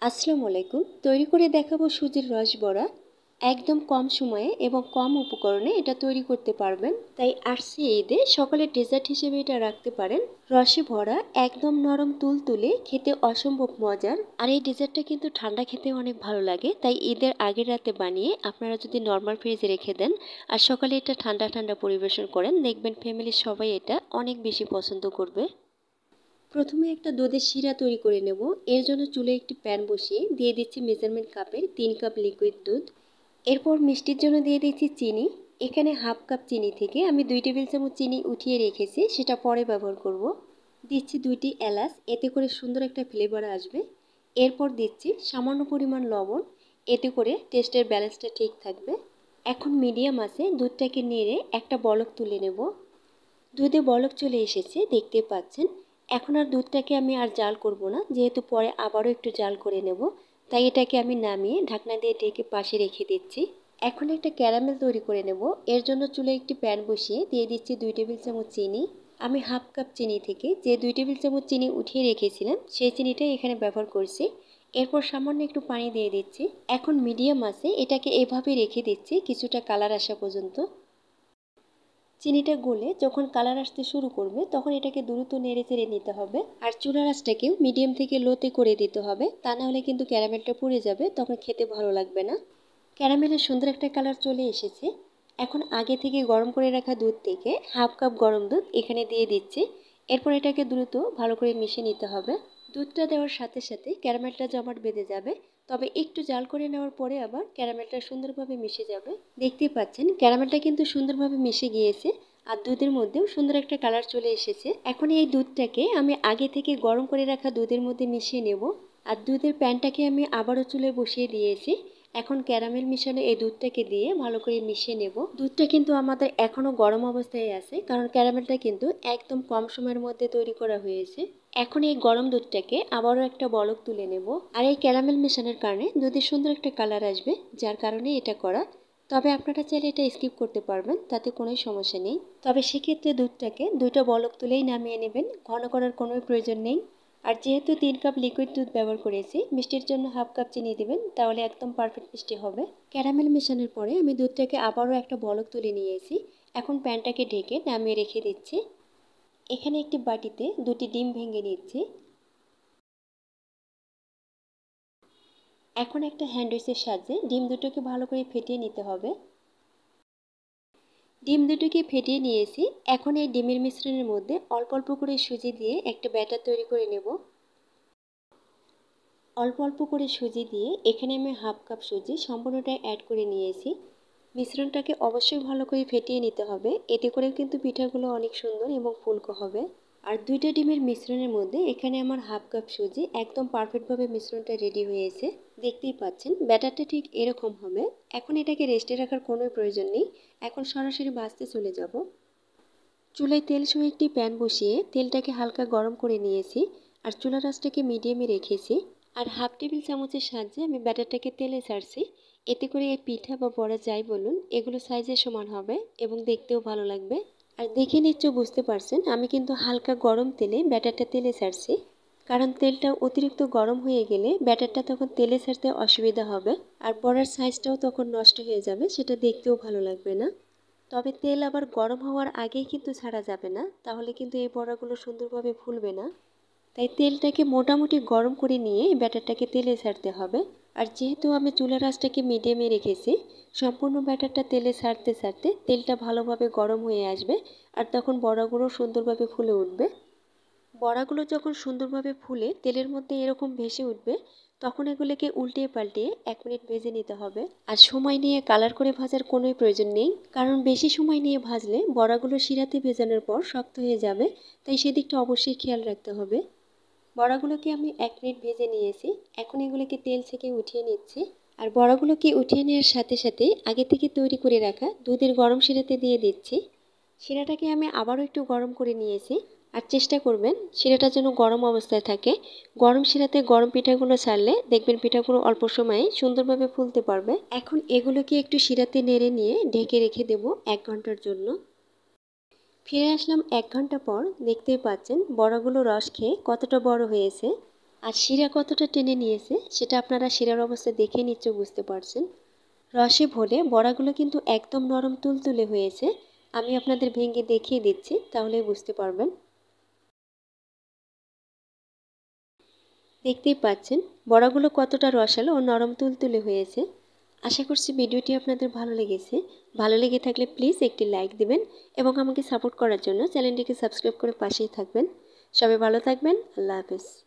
আসসালামু আলাইকুম। তৈরি করে দেখাবো সুজির রস বড়া। একদম কম সময়ে এবং কম উপকরণে এটা তৈরি করতে পারবেন। তাই আসছে ঈদে সকালের ডেজার্ট হিসেবে এটা রাখতে পারেন। রসে ভরা একদম নরম তুলতুলে, খেতে অসম্ভব মজার। আর এই ডেজার্টটা কিন্তু ঠান্ডা খেতে অনেক ভালো লাগে। তাই ঈদের আগের রাতে বানিয়ে আপনারা যদি নর্মাল ফ্রিজে রেখে দেন আর সকালে এটা ঠান্ডা ঠান্ডা পরিবেশন করেন, দেখবেন ফ্যামিলির সবাই এটা অনেক বেশি পছন্দ করবে। প্রথমে একটা দুধের শিরা তৈরি করে নেব। এর জন্য চুলে একটি প্যান বসিয়ে দিয়ে দিচ্ছি মেজারমেন্ট কাপের 3 কাপ লিকুইড দুধ। এরপর মিষ্টির জন্য দিয়ে দিচ্ছি চিনি। এখানে হাফ কাপ চিনি থেকে আমি 2 টেবিল চামচ চিনি উঠিয়ে রেখেছি, সেটা পরে ব্যবহার করব। দিচ্ছি 2টি এলাচ, এতে করে সুন্দর একটা ফ্লেভার আসবে। এরপর দিচ্ছি সামান্য পরিমাণ লবণ, এতে করে টেস্টের ব্যালেন্সটা ঠিক থাকবে। এখন মিডিয়াম আছে দুধটাকে নেড়ে একটা বলক তুলে নেব। দুধে বলক চলে এসেছে, দেখতে পাচ্ছেন। এখন আর দুধটাকে আমি আর জাল করব না, যেহেতু পরে আবারও একটু জাল করে নেব। তাই এটাকে আমি নামিয়ে ঢাকনা দিয়ে ঢেকে পাশে রেখে দিচ্ছি। এখন একটা ক্যারামেল তৈরি করে নেব। এর জন্য চুলে একটি প্যান বসিয়ে দিয়ে দিচ্ছি 2 টেবিল চামচ চিনি। আমি হাফ কাপ চিনি থেকে যে 2 টেবিল চামচ চিনি উঠিয়ে রেখেছিলাম সেই চিনিটাই এখানে ব্যবহার করছি। এরপর সামান্য একটু পানি দিয়ে দিচ্ছি। এখন মিডিয়াম আছে এটাকে এভাবে রেখে দিচ্ছি কিছুটা কালার আসা পর্যন্ত। চিনিটা গলে যখন কালার আসতে শুরু করবে তখন এটাকে দ্রুত নেড়ে চেড়ে নিতে হবে। আর চুলার আঁচটাকেও মিডিয়াম থেকে লোতে করে দিতে হবে, তা না হলে কিন্তু ক্যারামেলটা পুড়ে যাবে, তখন খেতে ভালো লাগবে না। ক্যারামেলের সুন্দর একটা কালার চলে এসেছে। এখন আগে থেকে গরম করে রাখা দুধ থেকে হাফ কাপ গরম দুধ এখানে দিয়ে দিচ্ছি। এরপর এটাকে দ্রুত ভালো করে মিশিয়ে নিতে হবে। দুধটা দেওয়ার সাথে সাথে ক্যারামেলটা জমাট বেঁধে যাবে, তবে একটু জাল করে নেওয়ার পরে আবার ক্যারামেলটা সুন্দরভাবে মিশে যাবে। দেখতেই পাচ্ছেন ক্যারামেলটা কিন্তু সুন্দরভাবে মিশে গিয়েছে আর দুধের মধ্যেও সুন্দর একটা কালার চলে এসেছে। এখন এই দুধটাকে আমি আগে থেকে গরম করে রাখা দুধের মধ্যে মিশিয়ে নেব। আর দুধের প্যানটাকে আমি আবারও চুলে বসিয়ে দিয়েছি। এখন ক্যারামেল মিশানো এই দুধটাকে দিয়ে ভালো করে মিশিয়ে নেব। দুধটা কিন্তু আমাদের এখনও গরম অবস্থায় আছে, কারণ ক্যারামেলটা কিন্তু একদম কম সময়ের মধ্যে তৈরি করা হয়েছে। এখন এই গরম দুধটাকে আবারও একটা বলক তুলে নেব। আর এই ক্যারামেল মেশানোর কারণে দুধের সুন্দর একটা কালার আসবে, যার কারণে এটা করা। তবে আপনারা চাইলে এটা স্কিপ করতে পারবেন, তাতে কোনো সমস্যা নেই। তবে সেক্ষেত্রে দুধটাকে 2টা বলক তুলেই নামিয়ে নেবেন, ঘন করার কোনো প্রয়োজন নেই। আর যেহেতু 3 কাপ লিকুইড দুধ ব্যবহার করেছি, মিষ্টির জন্য হাফ কাপ চিনি দিবেন, তাহলে একদম পারফেক্ট মিষ্টি হবে। ক্যারামেল মেশানোর পরে আমি দুধটাকে আবারও একটা বলক তুলে নিয়েছি। এখন প্যানটাকে ঢেকে নামিয়ে রেখে দিচ্ছি। এখানে একটি বাটিতে 2টি ডিম ভেঙে নিচ্ছি। এখন একটা হ্যান্ড উইচের সাহায্যে ডিম দুটোকে ভালো করে ফেটিয়ে নিতে হবে। ডিম দুটোকে ফেটিয়ে নিয়েছি। এখন এই ডিমের মিশ্রণের মধ্যে অল্প অল্প করে সুজি দিয়ে একটা ব্যাটার তৈরি করে নেব। অল্প অল্প করে সুজি দিয়ে এখানে আমি হাফ কাপ সুজি সম্পূর্ণটাই অ্যাড করে নিয়েছি। মিশ্রণটাকে অবশ্যই ভালো করে ফেটিয়ে নিতে হবে, এতে করে কিন্তু পিঠাগুলো অনেক সুন্দর এবং ফুলকো হবে। আর 2টা ডিমের মিশ্রণের মধ্যে এখানে আমার হাফ কাপ সুজি একদম পারফেক্টভাবে মিশ্রণটা রেডি হয়েছে। দেখতেই পাচ্ছেন ব্যাটারটা ঠিক এরকম হবে। এখন এটাকে রেস্টে রাখার কোনো প্রয়োজন নেই, এখন সরাসরি ভাজতে চলে যাব। চুলায় তেল সহ একটি প্যান বসিয়ে তেলটাকে হালকা গরম করে নিয়েছি আর চুলার আঁচটাকে মিডিয়ামে রেখেছি। আর হাফ টেবিল চামচের সাহায্যে আমি ব্যাটারটাকে তেলে ছাড়ছি, এতে করে এই পিঠা বা বড়া যাই বলুন এগুলো সাইজে সমান হবে এবং দেখতেও ভালো লাগবে। আর দেখে নিশ্চয় বুঝতে পারছেন আমি কিন্তু হালকা গরম তেলে ব্যাটারটা তেলে ছাড়ছি, কারণ তেলটা অতিরিক্ত গরম হয়ে গেলে ব্যাটারটা তখন তেলে ছাড়তে অসুবিধা হবে আর বড়ার সাইজটাও তখন নষ্ট হয়ে যাবে, সেটা দেখতেও ভালো লাগবে না। তবে তেল আবার গরম হওয়ার আগেই কিন্তু ছাড়া যাবে না, তাহলে কিন্তু এই বড়াগুলো সুন্দরভাবে ফুলবে না। তাই তেলটাকে মোটামুটি গরম করে নিয়ে ব্যাটারটাকে তেলে ছাড়তে হবে। আর যেহেতু আমি চুলার আঁচটাকে মিডিয়ামে রেখেছি, সম্পূর্ণ ব্যাটারটা তেলে ছাড়তে ছাড়তে তেলটা ভালোভাবে গরম হয়ে আসবে আর তখন বড়াগুলো সুন্দরভাবে ফুলে উঠবে। বড়াগুলো যখন সুন্দরভাবে ফুলে তেলের মধ্যে এরকম ভেসে উঠবে, তখন এগুলোকে উল্টিয়ে পাল্টিয়ে 1 মিনিট ভেজে নিতে হবে। আর সময় নিয়ে কালার করে ভাজার কোনোই প্রয়োজন নেই, কারণ বেশি সময় নিয়ে ভাজলে বড়াগুলো শিরাতে ভেজানোর পর শক্ত হয়ে যাবে, তাই সেদিকটা অবশ্যই খেয়াল রাখতে হবে। বড়াগুলোকে আমি 1 মিনিট ভেজে নিয়েছি। এখন এগুলোকে তেল থেকে উঠিয়ে নিচ্ছি। আর বড়াগুলোকে উঠিয়ে নেওয়ার সাথে সাথে আগে থেকে তৈরি করে রাখা দুধের গরম শিরাতে দিয়ে দিচ্ছি। শিরাটাকে আমি আবারও একটু গরম করে নিয়েছি। আর চেষ্টা করবেন শিরাটা যেন গরম অবস্থায় থাকে। গরম শিরাতে গরম পিঠাগুলো ছাড়লে দেখবেন পিঠাগুলো অল্প সময়ে সুন্দরভাবে ফুলতে পারবে। এখন এগুলোকে একটু শিরাতে নেড়ে নিয়ে ঢেকে রেখে দেব 1 ঘন্টার জন্য। ফিরে আসলাম 1 ঘন্টা পর। দেখতেই পাচ্ছেন বড়াগুলো রস খেয়ে কতটা বড় হয়েছে। আর শিরা কতটা টেনে নিয়েছে সেটা আপনারা শিরার অবস্থা দেখে নিশ্চয় বুঝতে পারছেন। রসে ভরে বড়াগুলো কিন্তু একদম নরম তুলতুলে হয়েছে। আমি আপনাদের ভেঙে দেখিয়ে দিচ্ছি, তাহলেই বুঝতে পারবেন। দেখতেই পাচ্ছেন বড়াগুলো কতটা রসালো ও নরম তুলতুলে হয়েছে। আশা করছি ভিডিওটি আপনাদের ভালো লেগেছে। ভালো লেগে থাকলে প্লিজ একটি লাইক দিবেন এবং আমাকে সাপোর্ট করার জন্য চ্যানেলটিকে সাবস্ক্রাইব করে পাশেই থাকবেন। সবাই ভালো থাকবেন। আল্লাহ হাফেজ।